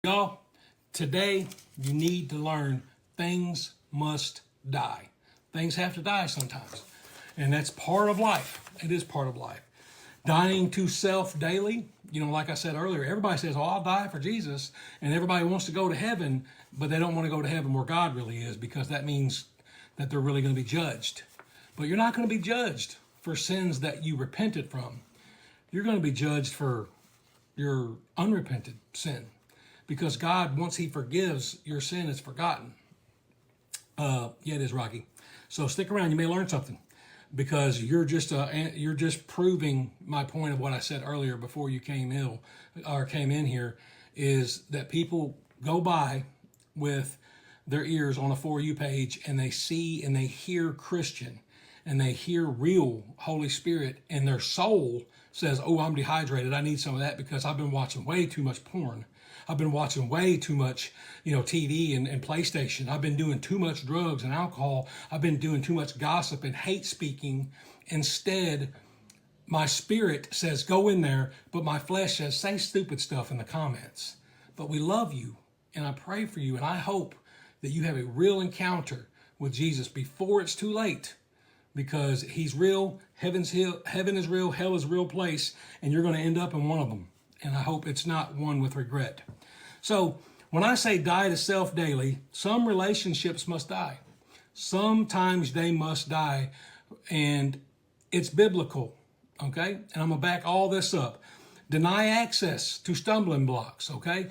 Y'all, today you need to learn things must die. Things have to die sometimes. And that's part of life. It is part of life. Dying to self daily, like I said earlier, everybody says, oh, I'll die for Jesus. And everybody wants to go to heaven, but they don't want to go to heaven where God really is, because that means that they're really going to be judged. But you're not going to be judged for sins that you repented from. You're going to be judged for your unrepented sin, because God, once He forgives, your sin is forgotten. It is, Rocky. So stick around. You may learn something, because you're just proving my point of what I said earlier before you came in here, is that people go by with their ears on a For You page, and they see and they hear Christian, and they hear real Holy Spirit, and their soul says, oh, I'm dehydrated. I need some of that because I've been watching way too much porn. I've been watching way too much, TV and PlayStation. I've been doing too much drugs and alcohol. I've been doing too much gossip and hate speaking. Instead, my spirit says, go in there, but my flesh says, say stupid stuff in the comments. But we love you, and I pray for you, and I hope that you have a real encounter with Jesus before it's too late, because He's real, heaven is real, hell is a real place, and you're going to end up in one of them. And I hope it's not one with regret. So when I say die to self daily, some relationships must die. Sometimes they must die, and it's biblical, okay? And I'm going to back all this up. Deny access to stumbling blocks, okay?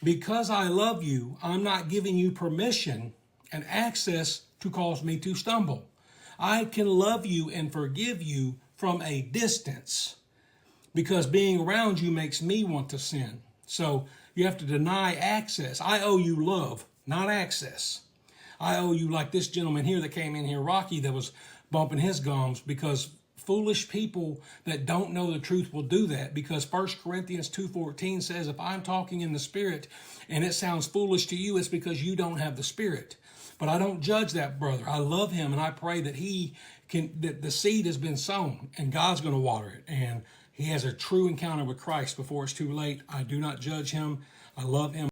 Because I love you, I'm not giving you permission and access to cause me to stumble. I can love you and forgive you from a distance, because being around you makes me want to sin. So you have to deny access. I owe you love, not access. I owe you, like this gentleman here that came in here, Rocky, that was bumping his gums, because foolish people that don't know the truth will do that, because 1 Corinthians 2:14 says, if I'm talking in the Spirit and it sounds foolish to you, it's because you don't have the Spirit. But I don't judge that brother. I love him, and I pray that that the seed has been sown, and God's going to water it, and he has a true encounter with Christ before it's too late. I do not judge him. I love him.